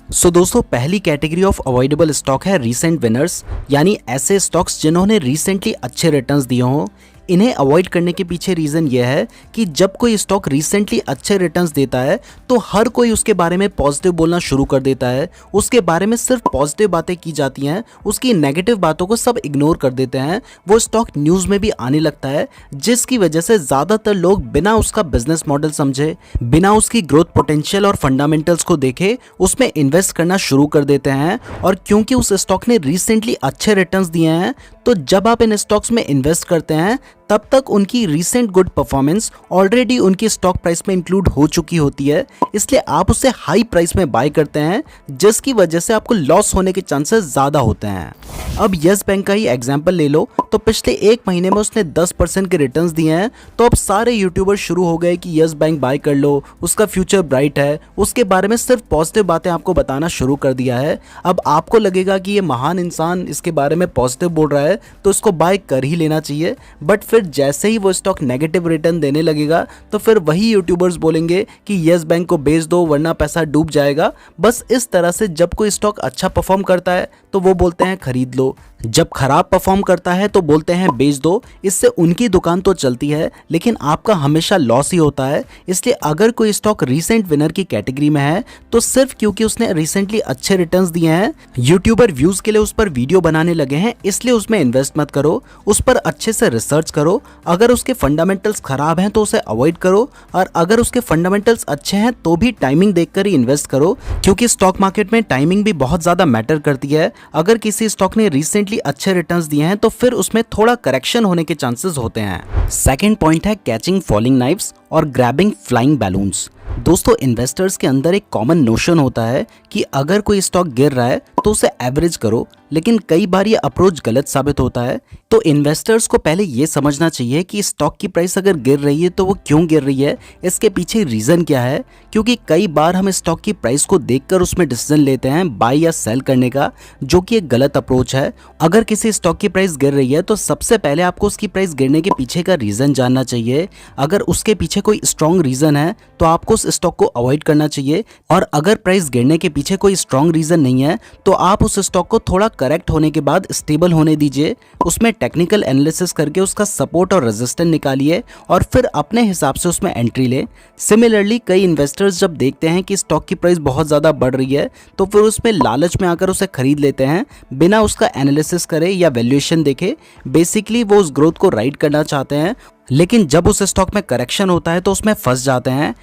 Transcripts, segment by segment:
दोस्तों पहली category of avoidable stock है रीसेंट विनर्स, यानी ऐसे स्टॉक्स जिन्होंने रिसेंटली अच्छे रिटर्न्स दिए हों। इन्हें अवॉइड करने के पीछे रीज़न यह है कि जब कोई स्टॉक रिसेंटली अच्छे रिटर्न्स देता है तो हर कोई उसके बारे में पॉजिटिव बोलना शुरू कर देता है, उसके बारे में सिर्फ पॉजिटिव बातें की जाती हैं, उसकी नेगेटिव बातों को सब इग्नोर कर देते हैं। वो स्टॉक न्यूज़ में भी आने लगता है, जिसकी वजह से ज़्यादातर लोग बिना उसका बिजनेस मॉडल समझे, बिना उसकी ग्रोथ पोटेंशियल और फंडामेंटल्स को देखे उसमें इन्वेस्ट करना शुरू कर देते हैं। और क्योंकि उस स्टॉक ने रिसेंटली अच्छे रिटर्न्स दिए हैं, तो जब आप इन स्टॉक्स में इन्वेस्ट करते हैं तब तक उनकी रीसेंट गुड परफॉर्मेंस ऑलरेडी उनकी स्टॉक प्राइस में इंक्लूड हो चुकी होती है, इसलिए आप उसे हाई प्राइस में बाय करते हैं, जिसकी वजह से आपको लॉस होने के चांसेस ज़्यादा होते हैं। अब यस बैंक का ही एग्जांपल ले लो, तो पिछले एक महीने में उसने 10% के रिटर्न्स दिए हैं। तो अब सारे यूट्यूबर शुरू हो गए कि यस बैंक बाय कर लो, उसका फ्यूचर ब्राइट है, उसके बारे में सिर्फ पॉजिटिव बातें आपको बताना शुरू कर दिया है। अब आपको लगेगा कि ये महान इंसान इसके बारे में पॉजिटिव बोल रहा है तो इसको बाय कर ही लेना चाहिए, बट फिर जैसे ही वो स्टॉक नेगेटिव रिटर्न देने लगेगा तो फिर वही यूट्यूबर्स बोलेंगे कि यस बैंक को बेच दो वरना पैसा डूब जाएगा। बस इस तरह से जब कोई स्टॉक अच्छा परफॉर्म करता है तो वो बोलते हैं खरीद लो, जब खराब परफॉर्म करता है तो बोलते हैं बेच दो। इससे उनकी दुकान तो चलती है लेकिन आपका हमेशा लॉस ही होता है। इसलिए अगर कोई स्टॉक रीसेंट विनर की कैटेगरी में है तो सिर्फ क्योंकि उसने रिसेंटली अच्छे रिटर्न्स दिए हैं, यूट्यूबर व्यूज के लिए उस पर वीडियो बनाने लगे हैं, इसलिए उसमें इन्वेस्ट मत करो। उस पर अच्छे से रिसर्च करो, अगर उसके फंडामेंटल्स खराब हैं तो उसे अवॉइड करो, और अगर उसके फंडामेंटल्स अच्छे हैं तो भी टाइमिंग देखकर ही इन्वेस्ट करो, क्योंकि स्टॉक मार्केट में टाइमिंग भी बहुत ज्यादा मैटर करती है। अगर किसी स्टॉक ने रिसेंटली अच्छे रिटर्न्स दिए हैं तो फिर उसमें थोड़ा करेक्शन होने के चांसेस होते हैं। सेकंड पॉइंट है कैचिंग फॉलिंग नाइफ्स और ग्रैबिंग फ्लाइंग बैलून्स। दोस्तों इन्वेस्टर्स के अंदर एक कॉमन नोशन होता है कि अगर कोई स्टॉक गिर रहा है तो उसे एवरेज करो, लेकिन कई बार ये अप्रोच गलत साबित होता है। तो इन्वेस्टर्स को पहले ये समझना चाहिए कि स्टॉक की प्राइस अगर गिर रही है तो वो क्यों गिर रही है, इसके पीछे रीज़न क्या है। क्योंकि कई बार हम स्टॉक की प्राइस को देखकर उसमें डिसीजन लेते हैं बाय या सेल करने का, जो कि एक गलत अप्रोच है। अगर किसी स्टॉक की प्राइस गिर रही है तो सबसे पहले आपको उसकी प्राइस गिरने के पीछे का रीज़न जानना चाहिए। अगर उसके पीछे कोई स्ट्रॉन्ग रीज़न है तो आपको उस स्टॉक को अवॉइड करना चाहिए, और अगर प्राइस गिरने के पीछे कोई स्ट्रॉन्ग रीज़न नहीं है तो आप उस स्टॉक को थोड़ा करेक्ट होने के बाद स्टेबल होने दीजिए, उसमें टेक्निकल एनालिसिस करके उसका सपोर्ट और रेजिस्टेंस निकालिए और फिर अपने हिसाब से उसमें एंट्री लें। सिमिलरली कई इन्वेस्टर्स जब देखते हैं कि स्टॉक की प्राइस बहुत ज़्यादा बढ़ रही है तो फिर उसमें लालच में आकर उसे खरीद लेते हैं बिना उसका एनालिसिस करे या वैल्यूएशन देखे। बेसिकली वो उस ग्रोथ को राइड करना चाहते हैं, लेकिन जब उस स्टॉक में करेक्शन होता है तो उसमें फंस जाते हैं।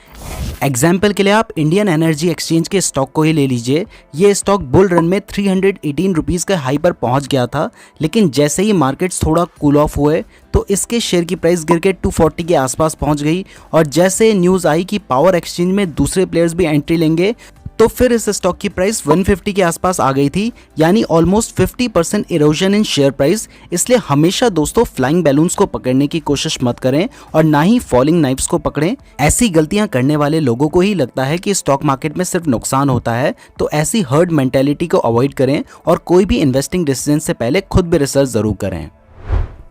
एग्जाम्पल के लिए आप इंडियन एनर्जी एक्सचेंज के स्टॉक को ही ले लीजिए। ये स्टॉक बुल रन में 318 रुपीज़ के हाई पर पहुंच गया था, लेकिन जैसे ही मार्केट्स थोड़ा कूल ऑफ हुए तो इसके शेयर की प्राइस गिर के 240 के आसपास पहुंच गई, और जैसे न्यूज़ आई कि पावर एक्सचेंज में दूसरे प्लेयर्स भी एंट्री लेंगे तो फिर इस स्टॉक की प्राइस 150 के आसपास आ गई थी, यानी ऑलमोस्ट 50% इरोजन इन शेयर प्राइस। इसलिए हमेशा दोस्तों फ्लाइंग बैलून्स को पकड़ने की कोशिश मत करें और ना ही फॉलिंग नाइफ्स को पकड़ें। ऐसी गलतियां करने वाले लोगों को ही लगता है कि स्टॉक मार्केट में सिर्फ नुकसान होता है, तो ऐसी हर्ड मेंटेलिटी को अवॉइड करें और कोई भी इन्वेस्टिंग डिसीजन से पहले खुद भी रिसर्च जरूर करें।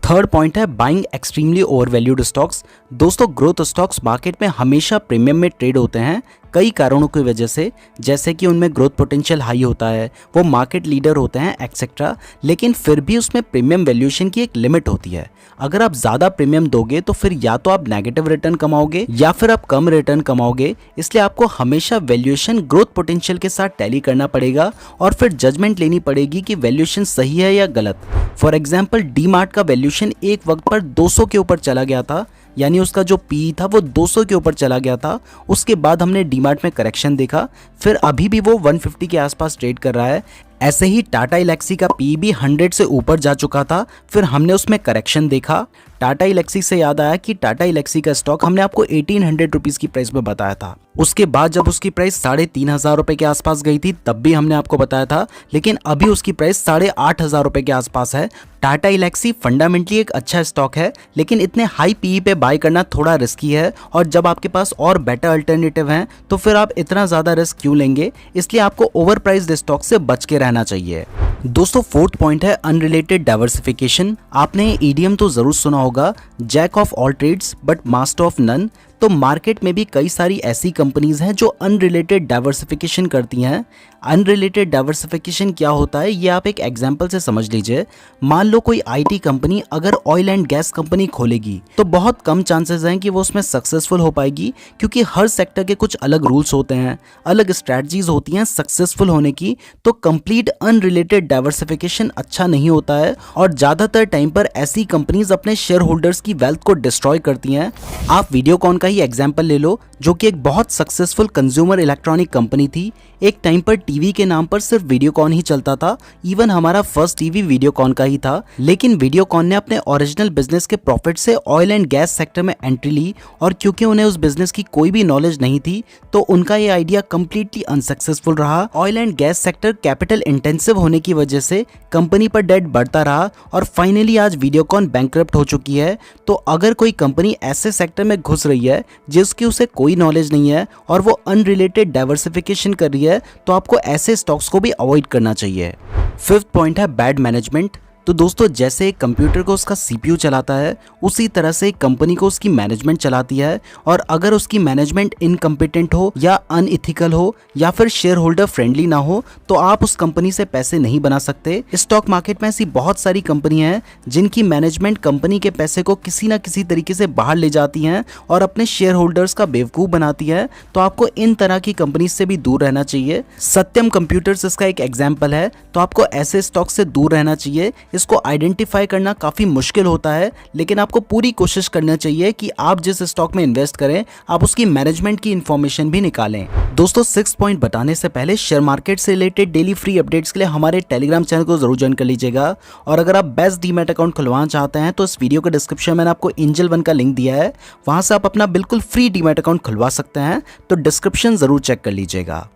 थर्ड पॉइंट है बाइंग एक्सट्रीमली ओवरवैल्यूड स्टॉक्स। दोस्तों ग्रोथ स्टॉक्स मार्केट में हमेशा प्रीमियम में ट्रेड होते हैं कई कारणों की वजह से, जैसे कि उनमें ग्रोथ पोटेंशियल हाई होता है, वो मार्केट लीडर होते हैं एक्सेट्रा, लेकिन फिर भी उसमें प्रीमियम वैल्यूएशन की एक लिमिट होती है। अगर आप ज़्यादा प्रीमियम दोगे तो फिर या तो आप नेगेटिव रिटर्न कमाओगे या फिर आप कम रिटर्न कमाओगे। इसलिए आपको हमेशा वैल्यूएशन ग्रोथ पोटेंशियल के साथ टैली करना पड़ेगा और फिर जजमेंट लेनी पड़ेगी कि वैल्यूएशन सही है या गलत। फॉर एग्जाम्पल डी मार्ट का वैल्यूएशन एक वक्त पर 200 के ऊपर चला गया था, यानी उसका जो पी था वो 200 के ऊपर चला गया था। उसके बाद हमने डीमार्ट में करेक्शन देखा, फिर अभी भी वो 150 के आसपास ट्रेड कर रहा है। ऐसे ही टाटा इलेक्सी का पी भी 100 से ऊपर जा चुका था, फिर हमने उसमें करेक्शन देखा। टाटा इलेक्सी से याद आया कि टाटा इलेक्सी का स्टॉक हमने आपको 1800 रुपीज़ की प्राइस में बताया था। उसके बाद जब उसकी प्राइस 3500 रुपये के आसपास गई थी तब भी हमने आपको बताया था, लेकिन अभी उसकी प्राइस 8500 रुपये के आसपास है। टाटा इलेक्सी फंडामेंटली एक अच्छा स्टॉक है, लेकिन इतने हाई पीई पे बाय करना थोड़ा रिस्की है, और जब आपके पास और बेटर अल्टरनेटिव हैं तो फिर आप इतना ज़्यादा रिस्क क्यों लेंगे। इसलिए आपको ओवर प्राइस्ड स्टॉक से बच के रहना चाहिए। दोस्तों फोर्थ पॉइंट है अनरिलेटेड डाइवर्सिफिकेशन। आपने ईडीएम तो जरूर सुना होगा, jack of all trades but master of none. तो मार्केट में भी कई सारी ऐसी कंपनीज हैं जो अनरिलेटेड डाइवर्सिफिकेशन करती हैं। अनरिलेटेड डाइवर्सिफिकेशन क्या होता है ये आप एक एग्जांपल से समझ लीजिए। मान लो कोई आईटी कंपनी अगर ऑयल एंड गैस कंपनी खोलेगी तो बहुत कम चांसेस हैं कि वो उसमें सक्सेसफुल हो पाएगी, क्योंकि हर सेक्टर के कुछ अलग रूल्स होते हैं, अलग स्ट्रैटेजीज होती हैं सक्सेसफुल होने की। तो कंप्लीट अनरिलेटेड डाइवर्सिफिकेशन अच्छा नहीं होता है और ज्यादातर टाइम पर ऐसी कंपनीज अपने शेयर होल्डर्स की वेल्थ को डिस्ट्रॉय करती हैं। आप वीडियोकॉन का ही एग्जांपल ले लो, जो कि एक बहुत सक्सेसफुल कंज्यूमर इलेक्ट्रॉनिक कंपनी थी। एक टाइम पर टीवी के नाम पर सिर्फ वीडियोकॉन ही चलता था, इवन हमारा फर्स्ट टीवी वीडियोकॉन का ही था। लेकिन वीडियोकॉन ने अपने ओरिजिनल बिजनेस के प्रॉफिट से ऑयल एंड गैस सेक्टर में एंट्री ली, और क्योंकि उन्हें उस बिजनेस की कोई भी नॉलेज नहीं थी तो उनका ये आइडिया कंप्लीटली अनसक्सेसफुल रहा। Oil and gas sector capital intensive होने की वजह से कंपनी पर डेट बढ़ता रहा और फाइनली आज वीडियोकॉन बैंकरप्ट हो चुकी है। तो अगर कोई कंपनी ऐसे सेक्टर में घुस रही है जिसकी उसे कोई नॉलेज नहीं है और वो अनरिलेटेड डाइवर्सिफिकेशन कर रही है, तो आपको ऐसे स्टॉक्स को भी अवॉइड करना चाहिए। फिफ्थ पॉइंट है बैड मैनेजमेंट। तो दोस्तों, जैसे एक कंप्यूटर को उसका सीपीयू चलाता है, उसी तरह से एक कंपनी को उसकी मैनेजमेंट चलाती है। और अगर उसकी मैनेजमेंट इनकम्पिटेंट हो या अनइथिकल हो या फिर शेयर होल्डर फ्रेंडली ना हो, तो आप उस कंपनी से पैसे नहीं बना सकते। स्टॉक मार्केट में ऐसी बहुत सारी कंपनियां हैं जिनकी मैनेजमेंट कंपनी के पैसे को किसी ना किसी तरीके से बाहर ले जाती हैं और अपने शेयर होल्डर्स का बेवकूफ़ बनाती है। तो आपको इन तरह की कंपनी से भी दूर रहना चाहिए। सत्यम कंप्यूटर्स इसका एक एग्जाम्पल है। तो आपको ऐसे स्टॉक से दूर रहना चाहिए। इसको आइडेंटिफाई करना काफी मुश्किल होता है, लेकिन आपको पूरी कोशिश करना चाहिए कि आप जिस स्टॉक में इन्वेस्ट करें आप उसकी मैनेजमेंट की इंफॉर्मेशन भी निकालें। दोस्तों, 6 पॉइंट बताने से पहले शेयर मार्केट से रिलेटेड डेली फ्री अपडेट्स के लिए हमारे टेलीग्राम चैनल को जरूर ज्वाइन कर लीजिएगा। और अगर आप बेस्ट डीमैट अकाउंट खुलवाना चाहते हैं तो इस वीडियो के डिस्क्रिप्शन में मैंने आपको एंजल वन का लिंक दिया है, वहां से आप अपना बिल्कुल फ्री डीमैट अकाउंट खुलवा सकते हैं। तो डिस्क्रिप्शन जरूर चेक कर लीजिएगा।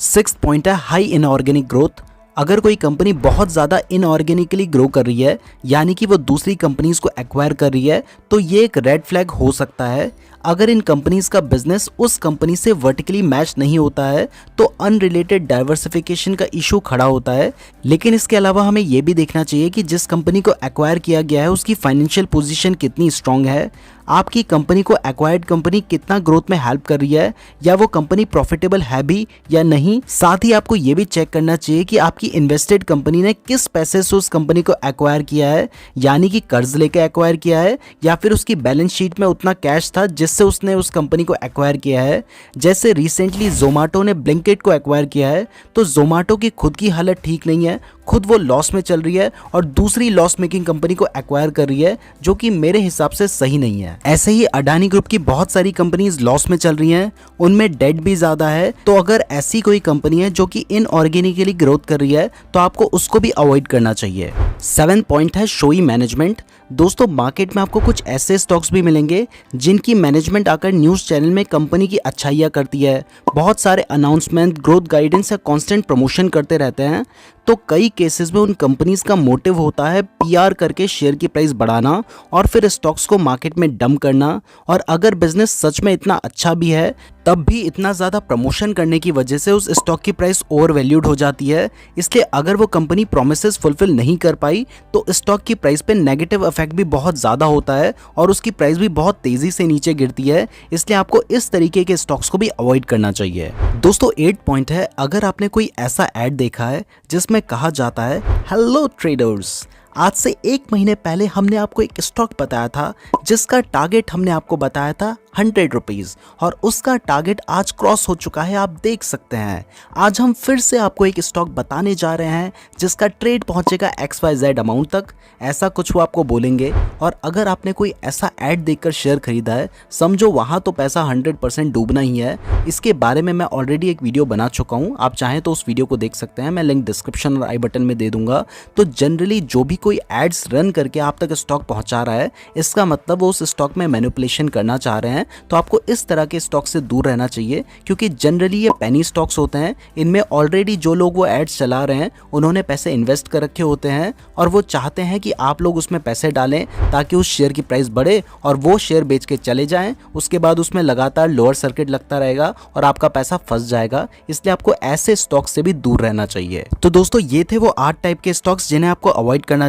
6th पॉइंट है हाई इनऑर्गेनिक ग्रोथ। अगर कोई कंपनी बहुत ज़्यादा इनऑर्गेनिकली ग्रो कर रही है, यानी कि वो दूसरी कंपनीज को एक्वायर कर रही है, तो ये एक रेड फ्लैग हो सकता है। अगर इन कंपनीज का बिजनेस उस कंपनी से वर्टिकली मैच नहीं होता है तो अनरिलेटेड डाइवर्सिफिकेशन का इशू खड़ा होता है। लेकिन इसके अलावा हमें यह भी देखना चाहिए कि जिस कंपनी को एक्वायर किया गया है उसकी फाइनेंशियल पोजीशन कितनी स्ट्रांग है, आपकी कंपनी को एक्वायर्ड कंपनी कितना ग्रोथ में हेल्प कर रही है, या वो कंपनी प्रॉफिटेबल है भी या नहीं। साथ ही आपको ये भी चेक करना चाहिए कि आपकी इन्वेस्टेड कंपनी ने किस पैसे से उस कंपनी को एक्वायर किया है, यानी कि कर्ज लेकर एक्वायर किया है या फिर उसकी बैलेंस शीट में उतना कैश था जिससे उसने उस कंपनी को एक्वायर किया है। जैसे रिसेंटली जोमेटो ने ब्लिंकिट को एक्वायर किया है, तो जोमेटो की खुद की हालत ठीक नहीं है, खुद वो लॉस में चल रही है और दूसरी लॉस मेकिंग कंपनी को एक्वायर कर रही है, जो कि मेरे हिसाब से सही नहीं है। ऐसे ही अडानी ग्रुप की बहुत सारी कंपनीज लॉस में चल रही हैं, उनमें डेट भी ज्यादा है। तो अगर ऐसी कोई कंपनी है जो कि इनऑर्गेनिकली ग्रोथ कर रही है तो आपको उसको भी अवॉइड करना चाहिए। 7th पॉइंट है शोई मैनेजमेंट। दोस्तों, मार्केट में आपको कुछ ऐसे स्टॉक्स भी मिलेंगे जिनकी मैनेजमेंट आकर न्यूज़ चैनल में कंपनी की अच्छाइयाँ करती है, बहुत सारे अनाउंसमेंट, ग्रोथ गाइडेंस या कांस्टेंट प्रमोशन करते रहते हैं। तो कई केसेस में उन कंपनीज का मोटिव होता है पीआर करके शेयर की प्राइस बढ़ाना और फिर स्टॉक्स को मार्केट में डंप करना। और अगर बिजनेस सच में इतना अच्छा भी है तब भी इतना ज़्यादा प्रमोशन करने की वजह से उस स्टॉक की प्राइस ओवर वैल्यूड हो जाती है। इसलिए अगर वो कंपनी प्रोमिसेस फुलफिल नहीं कर पाई तो स्टॉक की प्राइस पे नेगेटिव इफेक्ट भी बहुत ज़्यादा होता है और उसकी प्राइस भी बहुत तेज़ी से नीचे गिरती है। इसलिए आपको इस तरीके के स्टॉक्स को भी अवॉइड करना चाहिए। दोस्तों, 8th पॉइंट है अगर आपने कोई ऐसा ऐड देखा है जिसमें कहा जाता है हेलो ट्रेडर्स, आज से 1 महीने पहले हमने आपको एक स्टॉक बताया था जिसका टारगेट हमने आपको बताया था 100 रुपीज़ और उसका टारगेट आज क्रॉस हो चुका है, आप देख सकते हैं। आज हम फिर से आपको एक स्टॉक बताने जा रहे हैं जिसका ट्रेड पहुंचेगा XYZ अमाउंट तक, ऐसा कुछ वो आपको बोलेंगे। और अगर आपने कोई ऐसा ऐड देखकर शेयर खरीदा है, समझो वहाँ तो पैसा 100% डूबना ही है। इसके बारे में मैं ऑलरेडी एक वीडियो बना चुका हूँ, आप चाहें तो उस वीडियो को देख सकते हैं, मैं लिंक डिस्क्रिप्शन और आई बटन में दे दूंगा। तो जनरली जो भी कोई एड्स रन करके आप तक स्टॉक पहुंचा रहा है, इसका मतलब वो उस स्टॉक में मैनिपुलेशन करना चाह रहे हैं। तो आपको इस तरह के स्टॉक से दूर रहना चाहिए, क्योंकि जनरली ये पेनी स्टॉक्स होते हैं। इनमें ऑलरेडी जो लोग वो एड्स चला रहे हैं उन्होंने पैसे इन्वेस्ट कर रखे होते हैं और वो चाहते हैं कि आप लोग उसमें पैसे डालें ताकि उस शेयर की प्राइस बढ़े और वो शेयर बेच के चले जाएं। उसके बाद उसमें लगातार लोअर सर्किट लगता रहेगा और आपका पैसा फंस जाएगा। इसलिए आपको ऐसे स्टॉक से भी दूर रहना चाहिए। तो दोस्तों, ये थे वो 8 टाइप के स्टॉक्स जिन्हें आपको अवॉइड करना चाहिए।